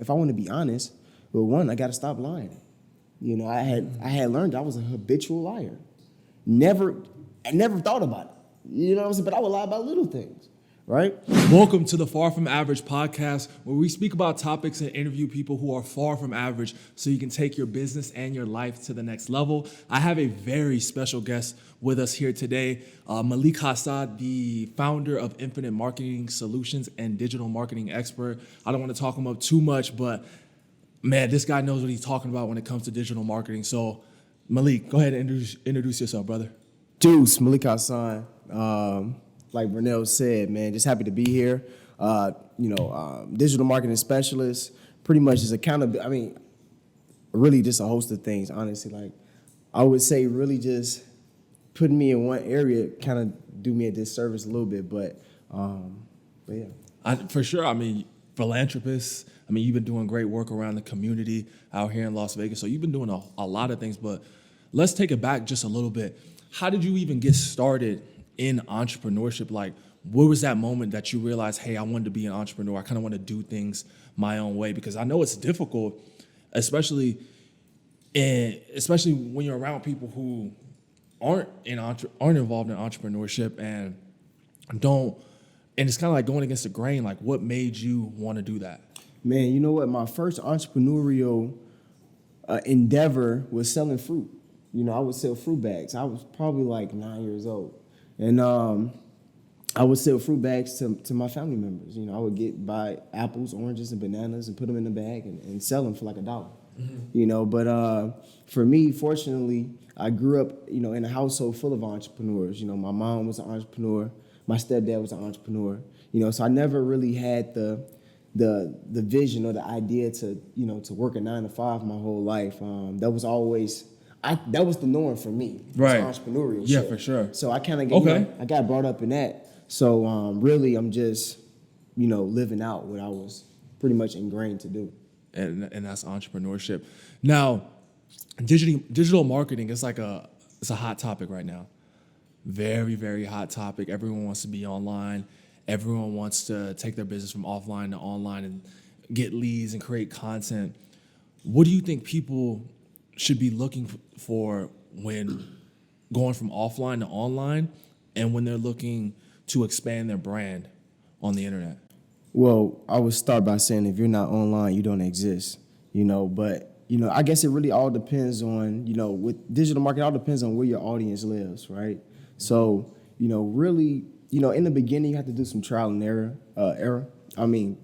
if I want to be honest, well, one, I got to stop lying. You know, I had learned I was a habitual liar. I never thought about it. You know what I'm saying? But I would lie about little things, right? Welcome to the Far From Average podcast, where we speak about topics and interview people who are far from average so you can take your business and your life to the next level. I have a very special guest with us here today, Malik Hassan, the founder of Infinite Marketing Solutions and digital marketing expert. I don't want to talk him up too much, but man, this guy knows what he's talking about when it comes to digital marketing. So Malik, go ahead and introduce yourself, brother. Juice, Malik Hassan. Like Vernell said, man, just happy to be here. Digital marketing specialist, pretty much just accountability. I mean, really just a host of things, honestly. Like, I would say really just putting me in one area kind of do me a disservice a little bit, but yeah. For sure. I mean, philanthropist. I mean, you've been doing great work around the community out here in Las Vegas. So you've been doing a lot of things, but let's take it back just a little bit. How did you even get started in entrepreneurship? Like, what was that moment that you realized, hey, I wanted to be an entrepreneur. I kind of want to do things my own way, because I know it's difficult, especially when you're around people who aren't involved in entrepreneurship and it's kind of like going against the grain. Like, what made you want to do that? Man, you know what? My first entrepreneurial endeavor was selling fruit. You know, I would sell fruit bags. I was probably like 9 years old. And I would sell fruit bags to my family members. You know, I would buy apples, oranges, and bananas and put them in a bag and sell them for like $1. Mm-hmm. You know, but for me, fortunately, I grew up, you know, in a household full of entrepreneurs. You know, my mom was an entrepreneur. My stepdad was an entrepreneur. You know, so I never really had the vision or the idea to work a 9 to 5 my whole life. That was always... that was the norm for me, right? Entrepreneurial. Yeah, shit. For sure. So I kind of I got brought up in that. So really, I'm just, living out what I was pretty much ingrained to do. And that's entrepreneurship. Now, digital marketing is it's a hot topic right now. Very, very hot topic. Everyone wants to be online. Everyone wants to take their business from offline to online and get leads and create content. What do you think people should be looking for when going from offline to online, and when they're looking to expand their brand on the internet? Well, I would start by saying if you're not online, you don't exist, but, I guess it really all depends on, with digital marketing, it all depends on where your audience lives, right? So, really, in the beginning, you have to do some trial and error.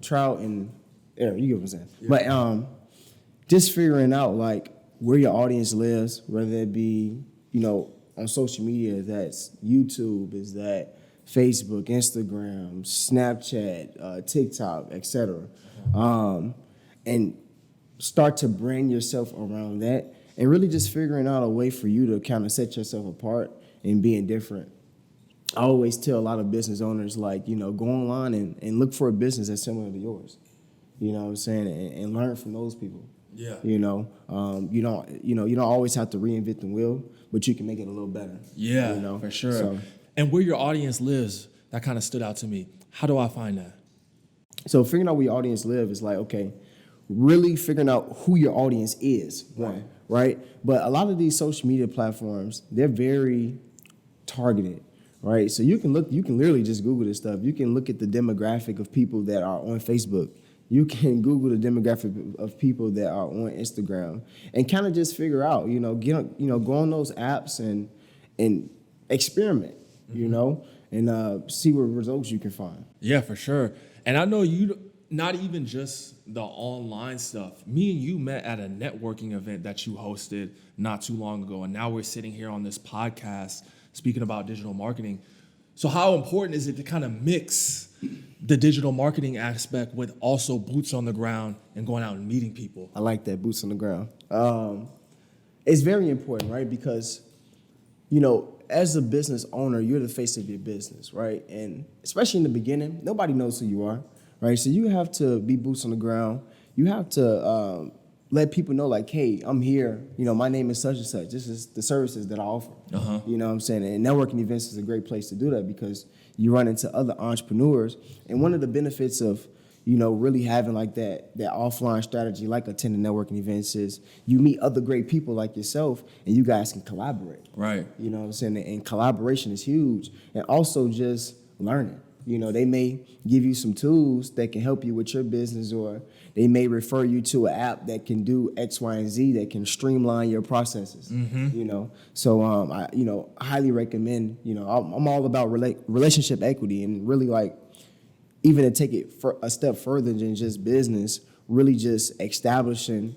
Trial and error, you get what I'm saying? Yeah. But just figuring out, like, where your audience lives, whether it be, on social media, that's YouTube, is that Facebook, Instagram, Snapchat, TikTok, etc. And start to brand yourself around that, and really just figuring out a way for you to kind of set yourself apart and being different. I always tell a lot of business owners, like, go online and look for a business that's similar to yours. You know what I'm saying? And learn from those people. Yeah. You don't always have to reinvent the wheel, but you can make it a little better. Yeah, for sure. So, and where your audience lives, that kind of stood out to me. How do I find that? So figuring out where your audience lives is like, okay, really figuring out who your audience is, one, right? But a lot of these social media platforms, they're very targeted, right? So you can literally just Google this stuff. You can look at the demographic of people that are on Facebook. You can Google the demographic of people that are on Instagram and kind of just figure out, go on those apps and experiment, and see what results you can find. Yeah, for sure. And I know you, not even just the online stuff. Me and you met at a networking event that you hosted not too long ago, and now we're sitting here on this podcast speaking about digital marketing. So how important is it to kind of mix the digital marketing aspect with also boots on the ground and going out and meeting people? I like that, boots on the ground. It's very important, right? Because, as a business owner, you're the face of your business, right? And especially in the beginning, nobody knows who you are, right? So you have to be boots on the ground. You have to let people know, like, hey, I'm here. My name is such and such. This is the services that I offer. Uh-huh. You know what I'm saying? And networking events is a great place to do that because you run into other entrepreneurs. And one of the benefits of, really having like that offline strategy, like attending networking events, is you meet other great people like yourself, and you guys can collaborate. Right. You know what I'm saying? And collaboration is huge. And also just learning. They may give you some tools that can help you with your business, or they may refer you to an app that can do X, Y, and Z that can streamline your processes. So I highly recommend. I'm all about relationship equity, and really like even to take it for a step further than just business, really just establishing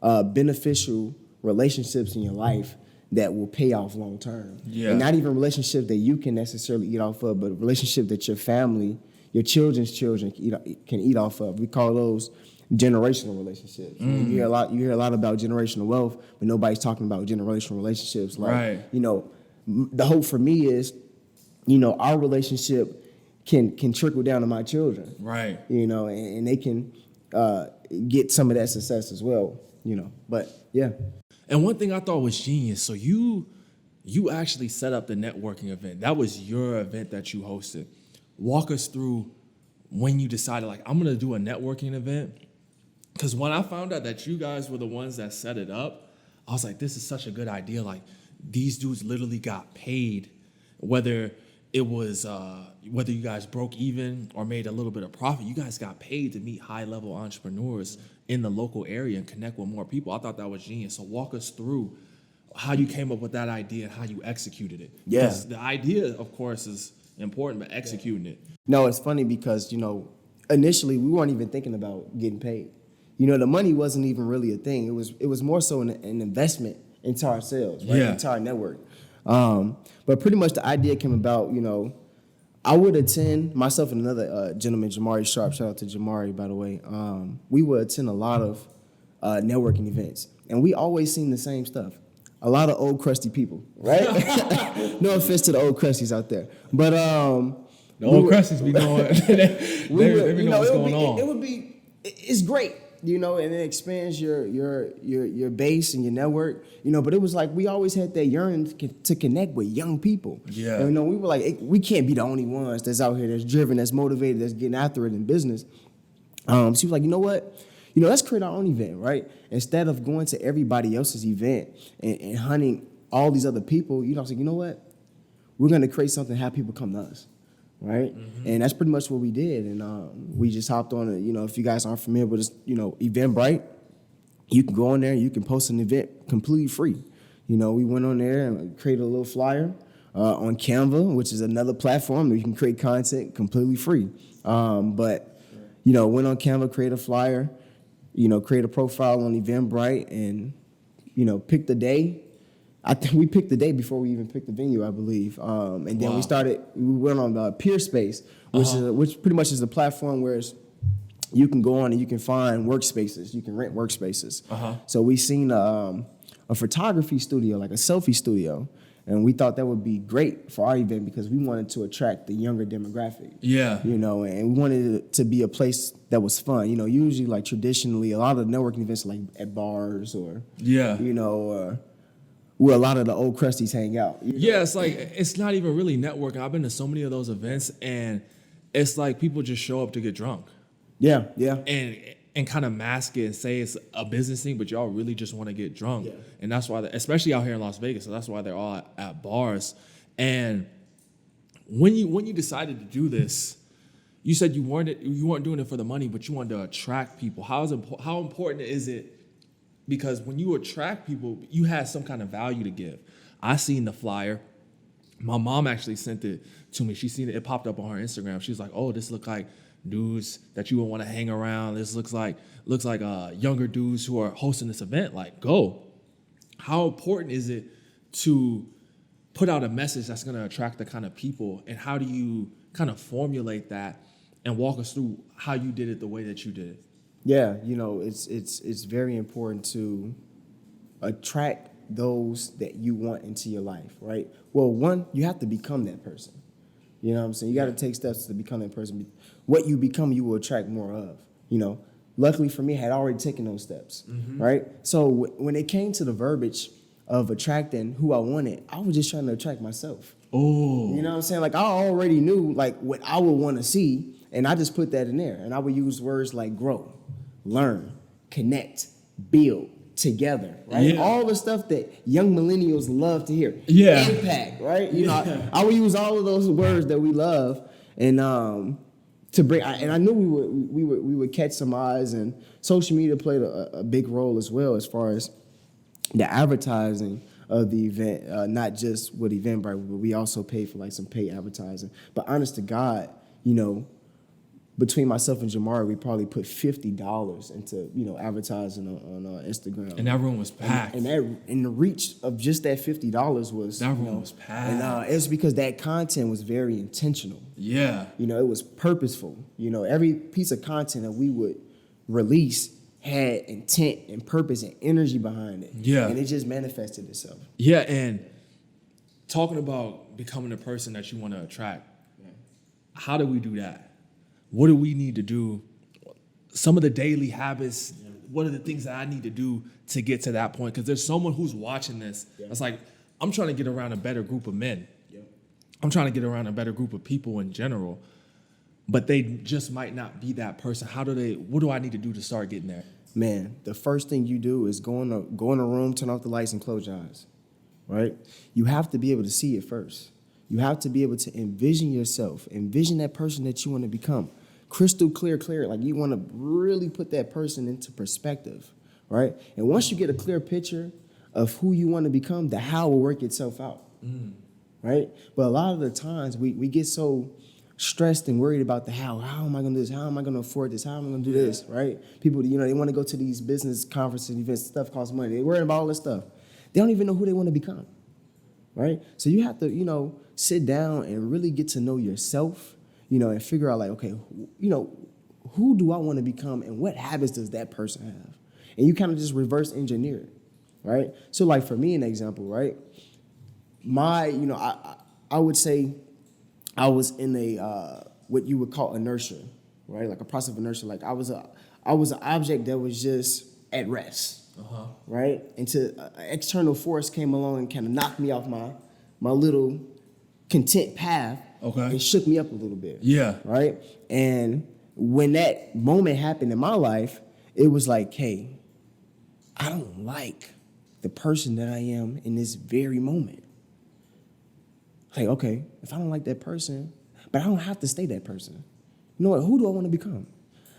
beneficial relationships in your life that will pay off long term. Yeah. And not even relationships that you can necessarily eat off of, but a relationship that your family, your children's children can eat off of. We call those generational relationships. You hear a lot about generational wealth, but nobody's talking about generational relationships. Like, the hope for me is, our relationship can trickle down to my children. Right. And they can get some of that success as well. But yeah. And one thing I thought was genius. So you actually set up the networking event. That was your event that you hosted. Walk us through when you decided, like, I'm gonna do a networking event. Because when I found out that you guys were the ones that set it up, I was like, this is such a good idea. Like, these dudes literally got paid, whether it was whether you guys broke even or made a little bit of profit, you guys got paid to meet high-level entrepreneurs in the local area and connect with more people. I thought that was genius. So walk us through how you came up with that idea and how you executed it. Yeah. Because the idea, of course, is important, but executing it. No, it's funny because, initially we weren't even thinking about getting paid. The money wasn't even really a thing. It was more so an investment into ourselves, right? Yeah. Into our network. But pretty much the idea came about, I would attend, myself and another gentleman, Jamari Sharp, shout out to Jamari, by the way. We would attend a lot of networking events, and we always seen the same stuff. A lot of old crusty people, right? No offense to the old crusties out there, but The old crusties be knowing, they know what's going on. It's great, and it expands your base and your network, but it was like we always had that yearning to connect with young people. Yeah. And, we were like, we can't be the only ones that's out here, that's driven, that's motivated, that's getting after it in business. So he was like, you know what? Let's create our own event, right? Instead of going to everybody else's event and hunting all these other people, I was like, you know what? We're going to create something, have people come to us, right? Mm-hmm. And that's pretty much what we did. And we just hopped on it. If you guys aren't familiar with this, Eventbrite, you can go on there, you can post an event completely free. We went on there and created a little flyer on Canva, which is another platform where you can create content completely free. But went on Canva, create a flyer, create a profile on Eventbrite, and, pick the day. I think we picked the day before we even picked the venue, I believe. And then we went on Peerspace, which pretty much is a platform where you can go on and you can find workspaces. You can rent workspaces. So we seen a photography studio, like a selfie studio. And we thought that would be great for our event because we wanted to attract the younger demographic. Yeah. And we wanted it to be a place that was fun. Usually, like, traditionally, a lot of networking events are like at bars or, where a lot of the old crusties hang out. Yeah, it's like, it's not even really networking. I've been to so many of those events, and it's like people just show up to get drunk. Yeah. And kind of mask it and say it's a business thing, but y'all really just want to get drunk. Yeah. And that's why, especially out here in Las Vegas, so that's why they're all at bars. And when you decided to do this, you said you weren't doing it for the money, but you wanted to attract people. How important is it? Because when you attract people, you had some kind of value to give. I seen the flyer. My mom actually sent it to me. She seen it. It popped up on her Instagram. She was like, "Oh, this look like dudes that you would want to hang around. This looks like younger dudes who are hosting this event. Like, go." How important is it to put out a message that's going to attract the kind of people, and how do you kind of formulate that, and walk us through how you did it the way that you did it? Yeah, it's very important to attract those that you want into your life, right? Well, one, you have to become that person. You know what I'm saying? You got to take steps to become that person. What you become, you will attract more of. Luckily for me, I had already taken those steps, right? So when it came to the verbiage of attracting who I wanted, I was just trying to attract myself. Oh. You know what I'm saying? Like, I already knew, like, what I would want to see. And I just put that in there. And I would use words like grow, learn, connect, build, together, right? Yeah. All the stuff that young millennials love to hear. Yeah. Impact, right? You know, I would use all of those words that we love and to bring. And I knew we would catch some eyes, and social media played a big role as well as far as the advertising of the event, not just with Eventbrite, but we also paid for like some paid advertising. But honest to God, you know, between myself and Jamari, we probably put $50 into, you know, advertising on Instagram. And that room was packed. And the reach of just that $50 was That room was packed. And it's because that content was very intentional. Yeah. You know, it was purposeful. You know, every piece of content that we would release had intent and purpose and energy behind it. Yeah. And it just manifested itself. Yeah, and talking about becoming the person that you want to attract, how do we do that? What do we need to do? Some of the daily habits, what are the things that I need to do to get to that point? Because there's someone who's watching this. It's like, I'm trying to get around a better group of men. I'm trying to get around a better group of people in general, but they just might not be that person. What do I need to do to start getting there? Man, the first thing you do is go in a room, turn off the lights, and close your eyes, right? You have to be able to see it first. You have to be able to envision yourself, envision that person that you want to become. Crystal clear, like you want to really put that person into perspective, right? And once you get a clear picture of who you want to become, the how will work itself out, right? But a lot of the times we get so stressed and worried about the how. How am I going to do this? How am I going to afford this? How am I going to do this, right? People, you know, they want to go to these business conferences, events, stuff costs money. They're worried about all this stuff. They don't even know who they want to become, right? So you have to, you know, sit down and really get to know yourself, you know, and figure out like, okay, you know, who do I want to become and what habits does that person have? And you kind of just reverse engineer it, right? So like for me, an example, right? You know, I would say I was in a, what you would call inertia, right? Like a process of inertia. Like I was an object that was just at rest, right? Until an external force came along and kind of knocked me off my little content path and shook me up a little bit. Yeah. Right? And when that moment happened in my life, it was like, hey, I don't like the person that I am in this very moment. Like, okay, if I don't like that person, but I don't have to stay that person. You know what? Who do I want to become?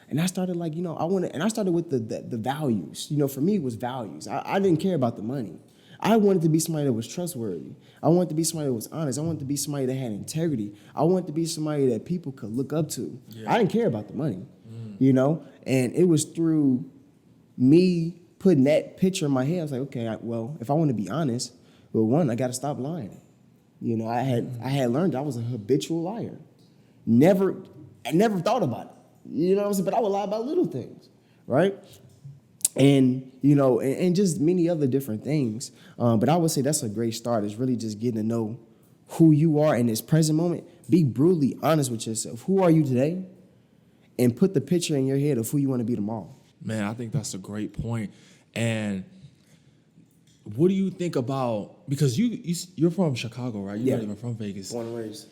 And I started like, you know, I started with the values. You know, for me, it was values. I didn't care about the money. I wanted to be somebody that was trustworthy. I wanted to be somebody that was honest. I wanted to be somebody that had integrity. I wanted to be somebody that people could look up to. Yeah. I didn't care about the money, you know? And it was through me putting that picture in my head. I was like, okay, well, if I want to be honest, well, one, I got to stop lying. You know, I had learned I was a habitual liar. I never thought about it. You know what I'm saying? But I would lie about little things, right? And, you know, and just many other different things. But I would say that's a great start, is really just getting to know who you are in this present moment. Be brutally honest with yourself. Who are you today? And put the picture in your head of who you want to be tomorrow. Man, I think that's a great point. And what do you think about, because you're from Chicago, right? You're not even from Vegas. Born and raised.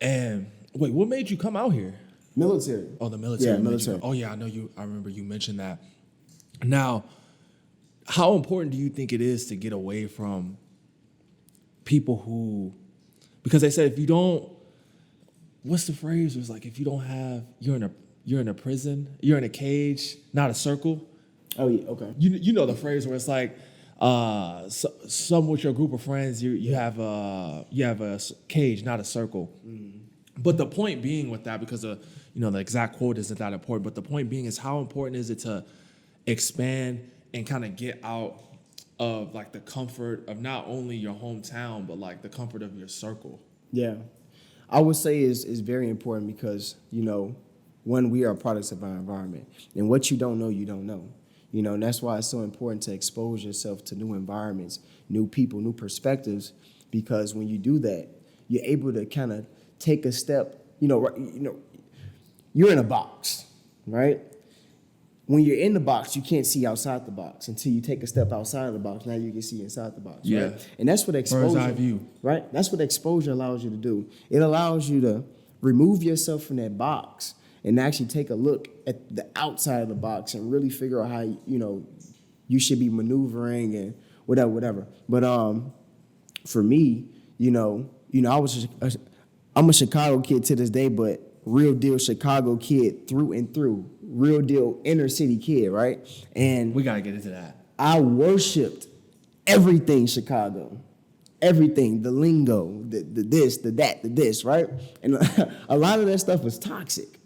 And wait, what made you come out here? Military. Oh, the military. Yeah, military. Oh, yeah, I remember you mentioned that. Now, how important do you think it is to get away from people who, because they said if you don't, what's the phrase? It was like, if you don't have, you're in a prison, you're in a cage, not a circle. Oh, yeah, okay. You know the phrase where it's like, some with your group of friends, you have a cage, not a circle. Mm. But the point being with that, because the exact quote isn't that important, but the point being is, how important is it to expand and kind of get out of like the comfort of not only your hometown, but like the comfort of your circle? Yeah, I would say is very important, because, you know, when we are products of our environment, and what you don't know, you don't know. You know, and that's why it's so important to expose yourself to new environments, new people, new perspectives, because when you do that, you're able to kind of take a step. You know, you're in a box, right? When you're in the box, you can't see outside the box until you take a step outside of the box. Now you can see inside the box. Yeah. Right? And that's what exposure, bird's eye view, right? That's what exposure allows you to do. It allows you to remove yourself from that box and actually take a look at the outside of the box and really figure out how, you should be maneuvering and whatever. But for me, I'm a Chicago kid to this day, but real deal Chicago kid through and through, real deal inner city kid, right? And We gotta get into that. I worshipped everything Chicago, everything, the lingo, the this, the that, the this, right? And a lot of that stuff was toxic,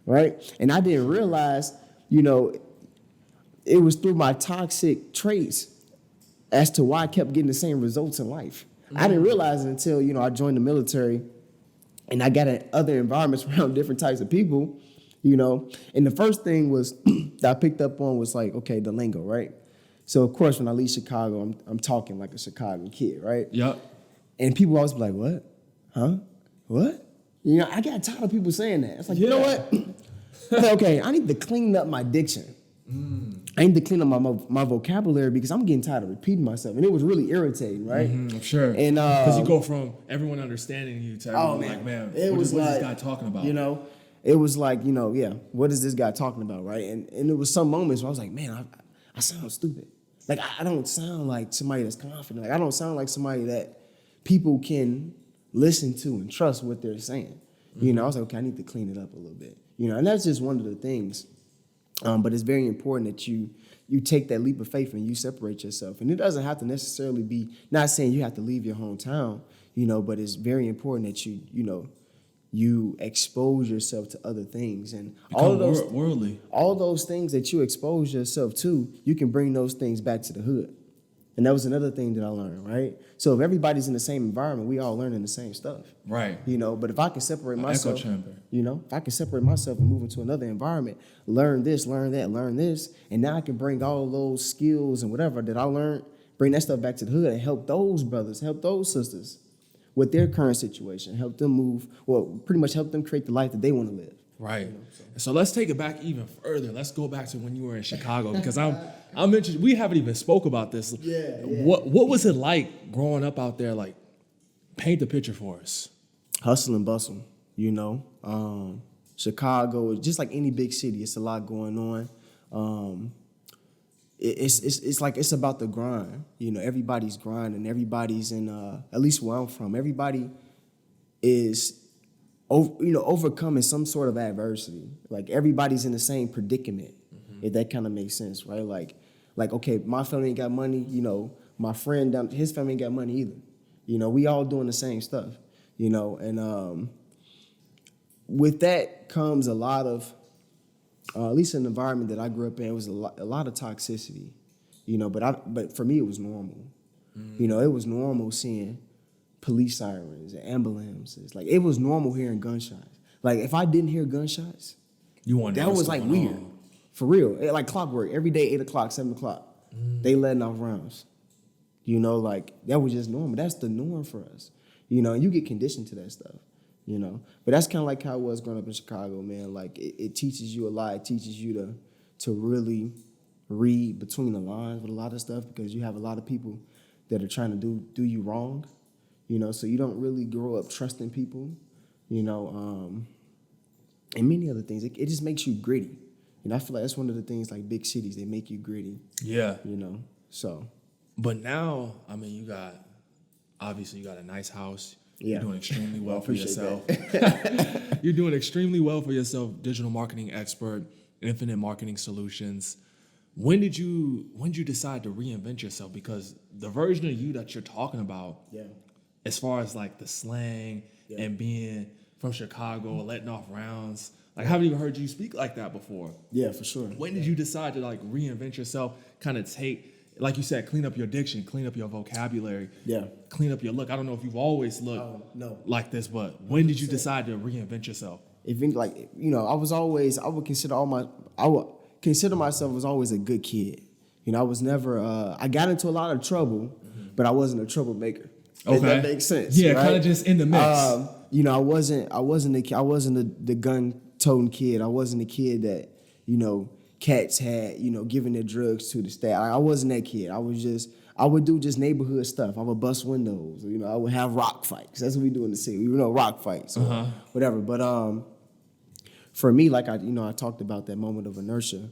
right? And I didn't realize, it was through my toxic traits as to why I kept getting the same results in life. I didn't realize it until, I joined the military and I got in other environments around different types of people, And the first thing was that I picked up on was like, okay, the lingo, right? So of course, when I leave Chicago, I'm talking like a Chicago kid, right? Yep. And people always be like, what? Huh? What? I got tired of people saying that. It's like, you know what? I said, okay, I need to clean up my diction. I need to clean up my vocabulary because I'm getting tired of repeating myself. And it was really irritating, right? I'm sure. And because you go from everyone understanding you to everyone like, man, it was what's like, this guy talking about? It was like, what is this guy talking about, right? And it was some moments where I was like, man, I sound stupid. Like, I don't sound like somebody that's confident. Like, I don't sound like somebody that people can listen to and trust what they're saying. I was like, okay, I need to clean it up a little bit. And that's just one of the things. But it's very important that you take that leap of faith and you separate yourself. And it doesn't have to necessarily be, not saying you have to leave your hometown, but it's very important that you expose yourself to other things. And Become all of those worldly. all those things that you expose yourself to, you can bring those things back to the hood. And that was another thing that I learned, right? So if everybody's in the same environment, we all learning the same stuff. Right. But if I can separate myself, echo chamber. if I can separate myself and move into another environment, learn this, learn that, learn this, and now I can bring all those skills and whatever that I learned, bring that stuff back to the hood and help those brothers, help those sisters with their current situation, help them move, pretty much help them create the life that they want to live. Right. So let's take it back even further. Let's go back to when you were in Chicago because I'm interested. We haven't even spoke about this. Yeah. What was it like growing up out there? Like, paint the picture for us. Hustle and bustle, Chicago, just like any big city, it's a lot going on. It's like it's about the grind. Everybody's grinding. Everybody's in. At least where I'm from, everybody is overcoming some sort of adversity. Like everybody's in the same predicament, if that kind of makes sense, right? Like okay, my family ain't got money, my friend down, his family ain't got money either. We all doing the same stuff, and with that comes a lot of, at least in the environment that I grew up in, it was a lot of toxicity, but for me it was normal. It was normal seeing police sirens and ambulances. Like, it was normal hearing gunshots. Like, if I didn't hear gunshots, that was like weird. For real. Like clockwork. Every day, 8 o'clock, 7 o'clock, they letting off rounds. Like, that was just normal. That's the norm for us. And you get conditioned to that stuff, But that's kind of like how it was growing up in Chicago, man. Like, it teaches you a lot. It teaches you to really read between the lines with a lot of stuff because you have a lot of people that are trying to do you wrong. So you don't really grow up trusting people, and many other things. It just makes you gritty. I feel like that's one of the things, like big cities, they make you gritty. Yeah. So. But now, you got a nice house. Yeah. You're doing extremely well for yourself. That. You're doing extremely well for yourself, digital marketing expert, infinite marketing solutions. When did you decide to reinvent yourself? Because the version of you that you're talking about, as far as like the slang and being from Chicago, letting off rounds, like I haven't even heard you speak like that before. Yeah, for sure. When did you decide to like reinvent yourself, kind of take, like you said, clean up your diction, clean up your vocabulary, clean up your look? I don't know if you've always looked like this, but when did you decide to reinvent yourself? I would consider myself as always a good kid. I was never, I got into a lot of trouble, but I wasn't a troublemaker. Okay. If that makes sense. Yeah, right? kind of just in the mix. I wasn't the gun-toting kid. I wasn't the kid that, cats had, giving their drugs to the staff. I wasn't that kid. I would do just neighborhood stuff. I would bust windows. I would have rock fights. That's what we do in the city. Rock fights or whatever. But for me, like I talked about that moment of inertia.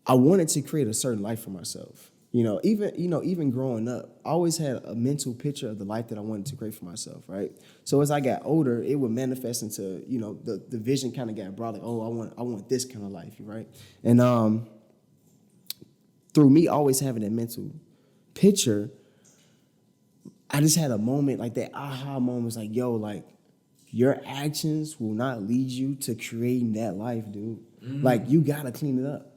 I wanted to create a certain life for myself. Even growing up, I always had a mental picture of the life that I wanted to create for myself, right? So as I got older, it would manifest into, the vision kind of got broad, like, oh, I want this kind of life, right? And through me always having that mental picture, I just had a moment like that aha moment was like, yo, like, your actions will not lead you to creating that life, dude. Like, you gotta clean it up.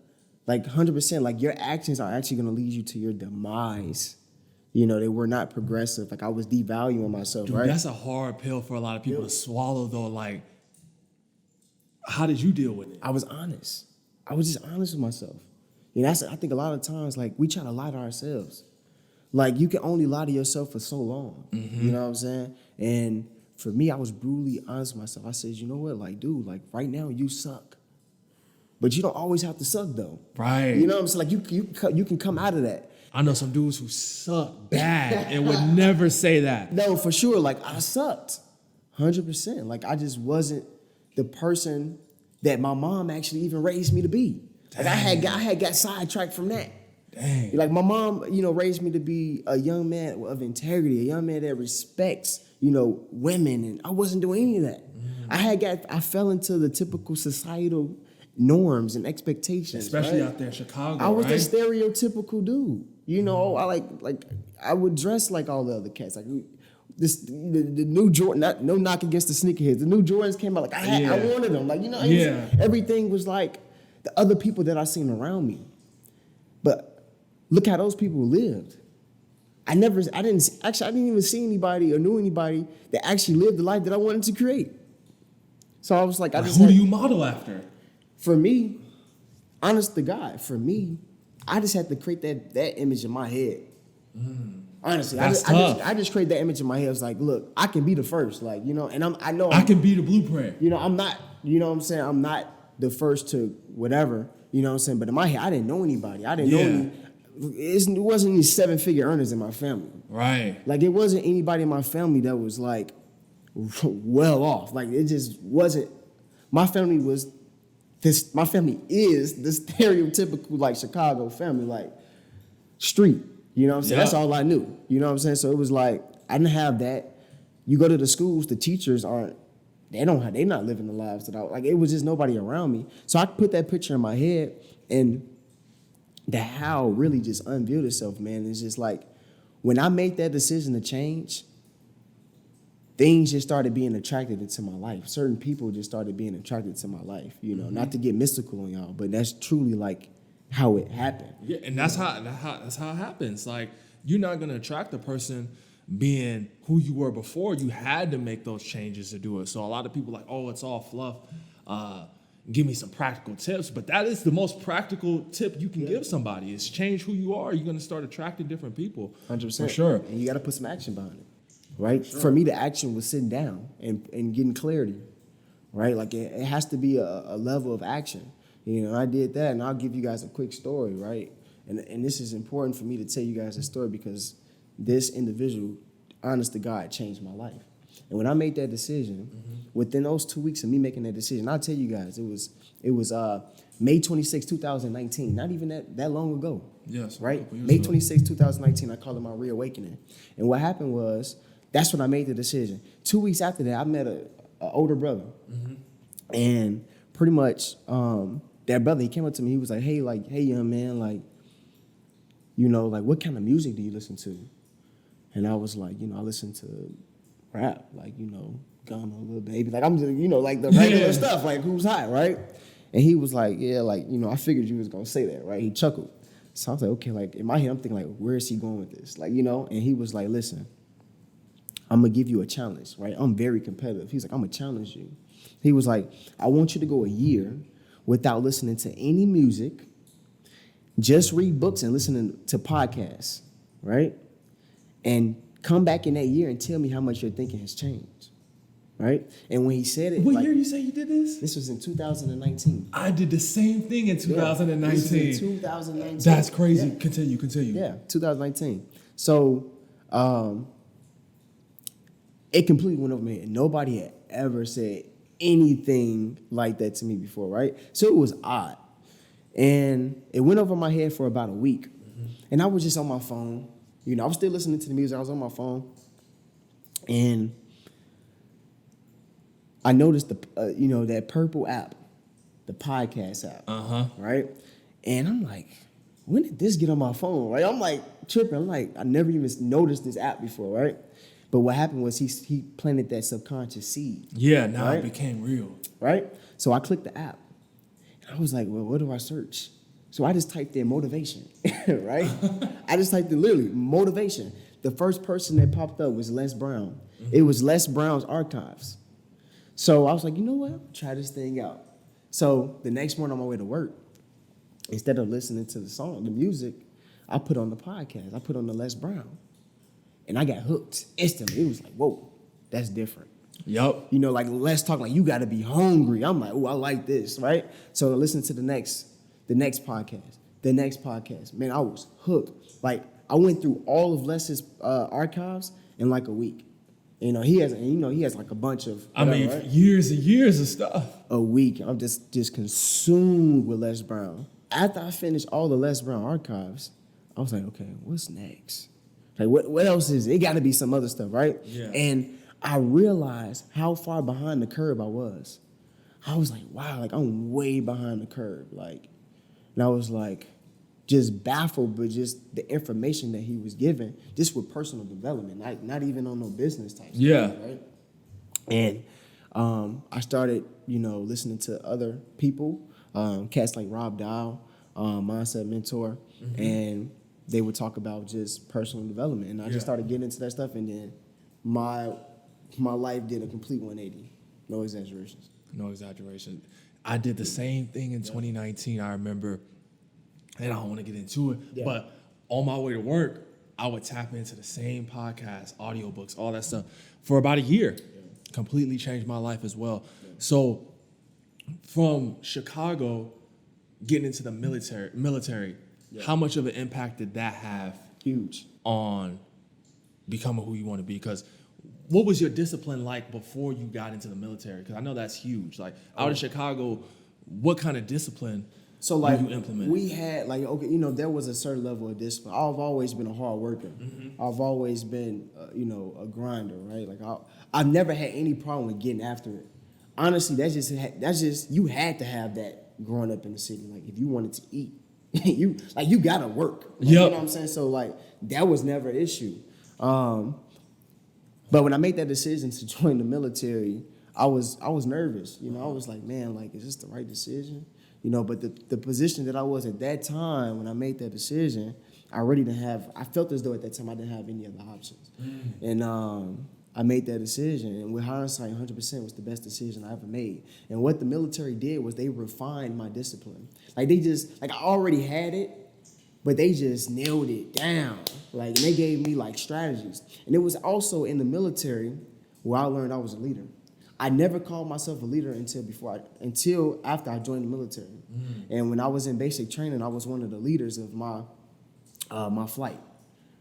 Like 100%, like your actions are actually gonna lead you to your demise. They were not progressive. Like I was devaluing myself, Dude, right? that's a hard pill for a lot of people to swallow though. Like, how did you deal with it? I was honest. I was just honest with myself. I think a lot of times, like we try to lie to ourselves. Like you can only lie to yourself for so long. You know what I'm saying? And for me, I was brutally honest with myself. I said, you know what, like, dude, like right now you suck. But you don't always have to suck though. Right. You know what I'm saying? Like you can come out of that. I know some dudes who suck bad and would never say that. No, for sure. Like I sucked. 100%. Like I just wasn't the person that my mom actually even raised me to be. Like I had got sidetracked from that. Dang. Like my mom, raised me to be a young man of integrity, a young man that respects, women, and I wasn't doing any of that. I fell into the typical societal norms and expectations, Especially right? out there in Chicago. I was right? the stereotypical dude. I like I would dress like all the other cats. Like the new Jordan, no knock against the sneakerheads. The new Jordans came out. Like I wanted them. Like everything was like the other people that I seen around me. But look how those people lived. I didn't even see anybody or knew anybody that actually lived the life that I wanted to create. So I was like, who do you model after? For me, honest to God, I just had to create that image in my head. Honestly, I just create that image in my head. It's like, look, I can be the first, like, and I can be the blueprint. I'm not, what I'm saying? I'm not the first to whatever, what I'm saying? But in my head, I didn't know anybody. I didn't know it wasn't any 7-figure earners in my family. Right. Like, it wasn't anybody in my family that was, like, well off. Like, it just wasn't. My family is the stereotypical, like, Chicago family, like, street. You know what I'm saying? That's all I knew. You know what I'm saying? So it was like, I didn't have that. You go to the schools, the teachers they're not living the lives that like, it was just nobody around me. So I put that picture in my head, and the how really just unveiled itself, man. It's just like, when I made that decision to change, things just started being attracted into my life. Certain people just started being attracted to my life, not to get mystical on y'all, but that's truly like how it happened. Yeah, and that's how it happens. Like, you're not gonna attract the person being who you were before. You had to make those changes to do it. So a lot of people are like, oh, it's all fluff. Give me some practical tips. But that is the most practical tip you can give somebody is change who you are. You're gonna start attracting different people. 100%. For sure. And you gotta put some action behind it. Right? Sure. For me, the action was sitting down and getting clarity. Right? Like it has to be a level of action. I did that, and I'll give you guys a quick story, right? And this is important for me to tell you guys a story because this individual, honest to God, changed my life. And when I made that decision, within those 2 weeks of me making that decision, I'll tell you guys, it was May 26, 2019, not even that long ago. Yes. Right? May 26, 2019, I call it my reawakening. And what happened was, that's when I made the decision. 2 weeks after that, I met an older brother. And pretty much, that brother, he came up to me, he was like, hey, young man, like, like, what kind of music do you listen to? And I was like, I listen to rap, like, Gunna, Lil Baby, like, I'm just, like the regular stuff, like, who's hot, right? And he was like, yeah, like, I figured you was gonna say that, right? He chuckled. So I was like, okay, like, in my head, I'm thinking, like, where is he going with this? Like, and he was like, listen, I'm gonna give you a challenge, right? I'm very competitive. He's like, I'm gonna challenge you. He was like, I want you to go a year without listening to any music, just read books and listen to podcasts, right? And come back in that year and tell me how much your thinking has changed, right? And when he said it, what year you say you did this? This was in 2019. I did the same thing in 2019. Yeah, this was in 2019. That's crazy. Yeah. Continue. Yeah, 2019. So it completely went over my head. Nobody had ever said anything like that to me before, right? So it was odd. And it went over my head for about a week. And I was just on my phone. You know, I was still listening to the music. I was on my phone. And I noticed that purple app, the podcast app, right? And I'm like, when did this get on my phone, right? I'm like tripping. I'm like, I never even noticed this app before, right? But what happened was he planted that subconscious seed. Yeah, now right? it became real. Right? So I clicked the app. And I was like, well, what do I search? So I just typed in motivation, right? I just typed in literally motivation. The first person that popped up was Les Brown. It was Les Brown's archives. So I was like, you know what? Try this thing out. So the next morning on my way to work, instead of listening to the music, I put on the podcast. I put on the Les Brown. And I got hooked instantly. It was like, whoa, that's different. Yup. You know, like let's talk like you got to be hungry. I'm like, oh, I like this, right? So I listened to the next podcast. Man, I was hooked. Like I went through all of Les's archives in like a week. You know, he has like a bunch of right? years and years of stuff. A week. I'm just consumed with Les Brown. After I finished all the Les Brown archives, I was like, okay, what's next? Like what else is it? It got to be some other stuff, right? Yeah. And I realized how far behind the curve I was. I was like, wow, like I'm way behind the curve. Like, and I was like, just baffled, but just the information that he was giving, just with personal development, not even on no business type stuff, right? And I started, listening to other people, cats like Rob Dow, Mindset Mentor, and they would talk about just personal development. And I just started getting into that stuff, and then my life did a complete 180. No exaggerations. No exaggeration. I did the same thing in 2019. I remember, and I don't want to get into it, but on my way to work, I would tap into the same podcast, audiobooks, all that stuff for about a year. Completely changed my life as well. So from Chicago, getting into the military, how much of an impact did that have? Huge. On becoming who you want to be? Because what was your discipline like before you got into the military? Because I know that's huge. Like out of Chicago, what kind of discipline did you implement? We had there was a certain level of discipline. I've always been a hard worker. I've always been a grinder, right? Like I've never had any problem with getting after it. Honestly, that's just you had to have that growing up in the city. Like if you wanted to eat, you gotta work. You know what I'm saying? So that was never an issue. But when I made that decision to join the military, I was nervous. I was like, man, is this the right decision? But the position that I was at that time when I made that decision, I felt as though at that time I didn't have any other options. And I made that decision. And with hindsight, 100% was the best decision I ever made. And what the military did was they refined my discipline. I already had it, but they just nailed it down. And they gave me strategies. And it was also in the military where I learned I was a leader. I never called myself a leader until after I joined the military. And when I was in basic training, I was one of the leaders of my flight,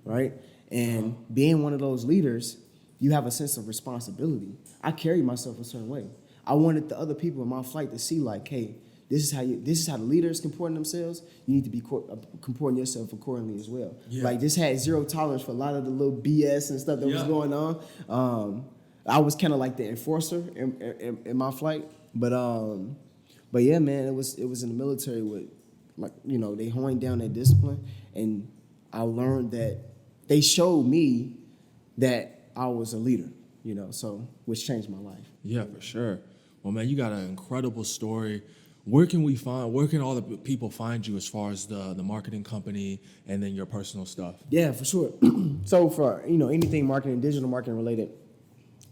right? And being one of those leaders, you have a sense of responsibility. I carried myself a certain way. I wanted the other people in my flight to see hey, this is how the leaders comport themselves. You need to be comporting yourself accordingly as well. Just had zero tolerance for a lot of the little BS and stuff that was going on. I was kind of like the enforcer in my flight, but yeah, man, it was in the military with they honed down that discipline, and I learned that they showed me that I was a leader, so which changed my life. Yeah, for sure. Well, man, you got an incredible story. Where can all the people find you as far as the marketing company and then your personal stuff? Yeah, for sure. So for anything marketing, digital marketing related,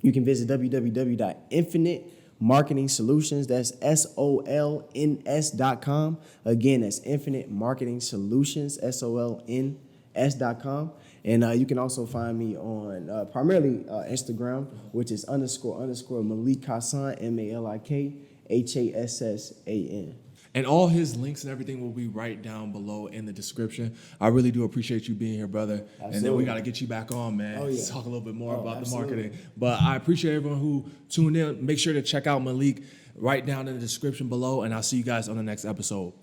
you can visit www.infinitemarketingsolutions. That's SOLNS.com. Again, that's Infinite Marketing Solutions, SOLNS.com. And you can also find me on primarily Instagram, which is __ Malik Hassan, MalikHassan. And all his links and everything will be right down below in the description. I really do appreciate you being here, brother. Absolutely. And then we got to get you back on, man. Oh, yeah. Talk a little bit more about absolutely. the marketing. But I appreciate everyone who tuned in. Make sure to check out Malik right down in the description below. And I'll see you guys on the next episode. Peace.